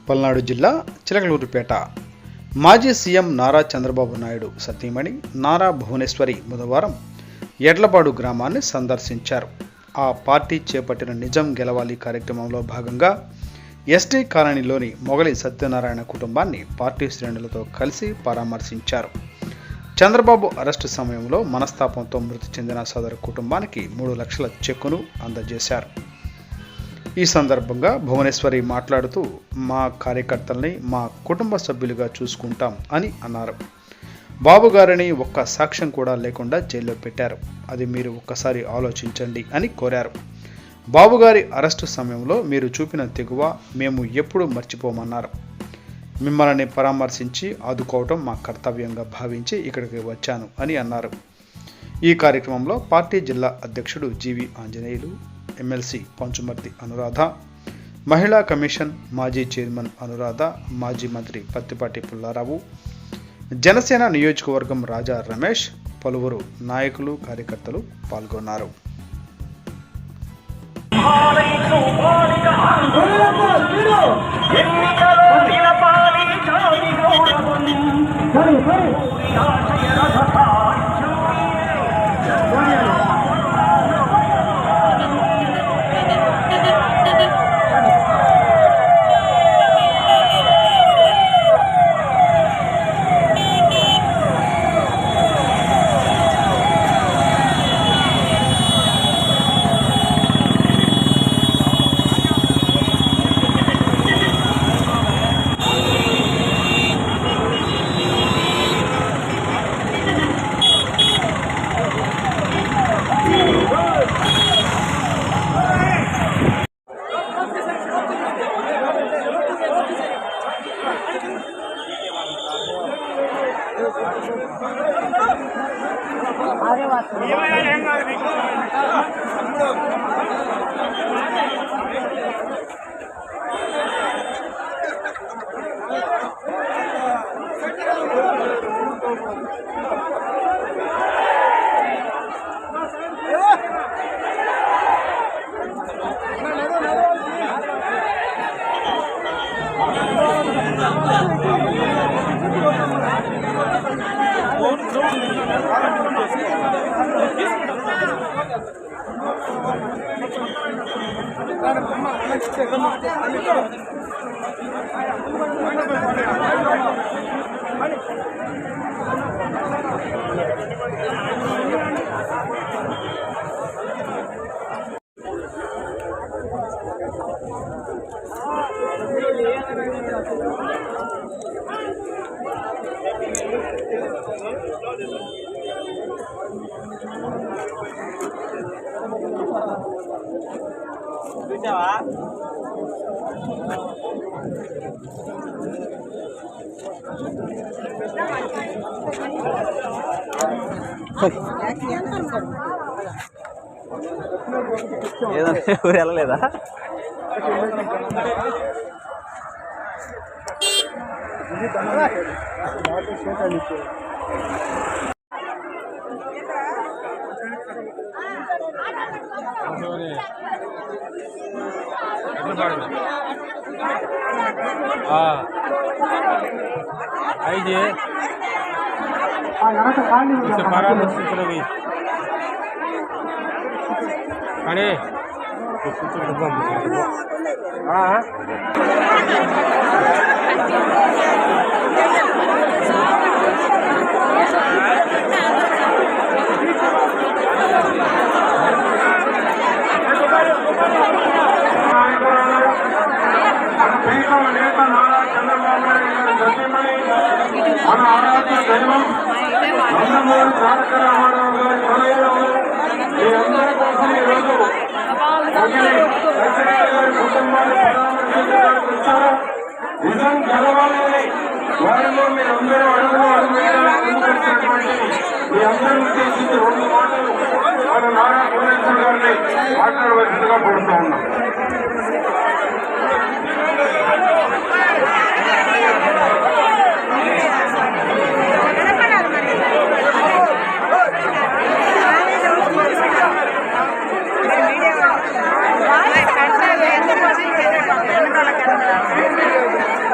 పల్నాడు జిల్లా చిలకలూరిపేట మాజీ సీఎం నారా చంద్రబాబు నాయుడు సతీమణి నారా భువనేశ్వరి బుధవారం ఎడ్లపాడు గ్రామాన్ని సందర్శించారు. ఆ పార్టీ చేపట్టిన నిజం గెలవాలి కార్యక్రమంలో భాగంగా ఎస్టీ కాలనీలోని మొగలి సత్యనారాయణ కుటుంబాన్ని పార్టీ శ్రేణులతో కలిసి పరామర్శించారు. చంద్రబాబు అరెస్టు సమయంలో మనస్తాపంతో మృతి చెందిన సదరు కుటుంబానికి 3 లక్షల చెక్కును అందజేశారు. ఈ సందర్భంగా భువనేశ్వరి మాట్లాడుతూ, మా కార్యకర్తల్ని మా కుటుంబ సభ్యులుగా చూసుకుంటాం అని అన్నారు. బాబు గారిని ఒక్క సాక్ష్యం కూడా లేకుండా జైల్లో పెట్టారు. అది మీరు ఒక్కసారి ఆలోచించండి అని కోరారు. బాబు గారి అరెస్టు సమయంలో మీరు చూపిన తెగువ మేము ఎప్పుడూ మర్చిపోమన్నారు. మిమ్మల్ని పరామర్శించి ఆదుకోవటం మా కర్తవ్యంగా భావించి ఇక్కడికి వచ్చాను అని అన్నారు. ఈ కార్యక్రమంలో పార్టీ జిల్లా అధ్యక్షుడు జీవి ఆంజనేయులు, ఎమ్మెల్సీ పంచుమర్తి అనురాధ, మహిళా కమిషన్ మాజీ చైర్మన్ అనురాధ, మాజీ మంత్రి పత్తిపాటి పుల్లారావు, జనసేన నియోజకవర్గం రాజా రమేష్, పలువురు నాయకులు కార్యకర్తలు పాల్గొన్నారు. ఏదంటే ఊరు వెళ్ళలేదా? आइए उसे परामर्श करोगी अरे हाँ మన ఆరాధ్య దైవం నందమూరి తారక రామారావు గారి ప్రళయంలో మీ అందరి కోసం ఈరోజు గారి కుటుంబాన్ని పరామర్శించడానికి వచ్చారు. నిజం గెలవాలని వారిలో మీరందరూ అడుగులు అడుగువేయడానికి ముందుకొచ్చినటువంటి మీ అందరిని ఉద్దేశించి 2 మాటలు మన నారా భువనేశ్వర్ గారిని మాట్లాడవలసిందిగా కోరుతూ ఉన్నాం. Gracias.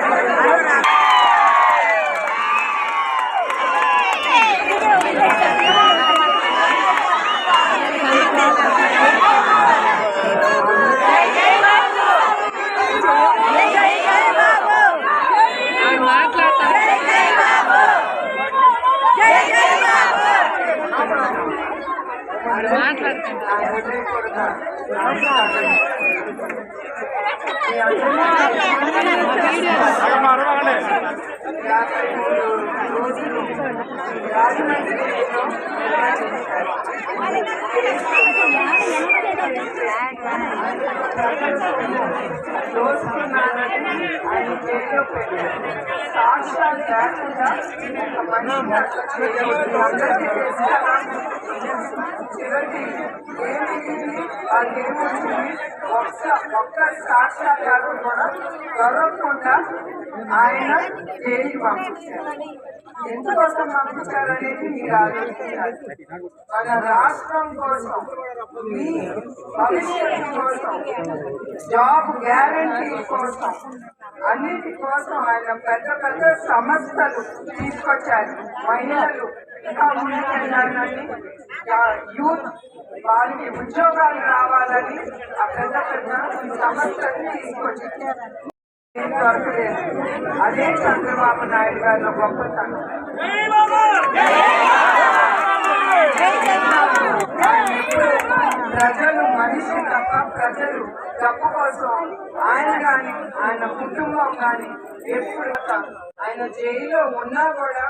రోజులు రాజమండ్రిలో దోసుకున్నారని ఆయన జైల్లో పెట్టారు. సాక్ష్యాలు లేకుండా అందరికీ చివరికి వాళ్ళేమొచ్చింది ఒక్క సాక్ష్యాలు కూడా దొరకకుండా ఆయన జైలు పంపించారు. ఎందుకోసం పంపించారనేది మీరు ఆలోచించాలి. మన రాష్ట్రం కోసం, మీ భవిష్యత్తు కోసం, జాబ్ గ్యారంటీ కోసం, అన్నిటి కోసం ఆయన పెద్ద పెద్ద సంస్థలు తీసుకొచ్చారు. మహిళలు ఇంకా ముందుకెళ్ళాలని, యూత్ వారికి ఉద్యోగాలు రావాలని ఆ పెద్ద పెద్ద సంస్థలు తీసుకొచ్చారు. అదే చంద్రబాబు నాయుడు గారిలో గొప్పతనం. ప్రజలు మనిషి తప్ప ప్రజలు డబ్బు కోసం ఆయన కానీ ఆయన కుటుంబం కానీ ఎప్పుడు ఆయన జైల్లో ఉన్నా కూడా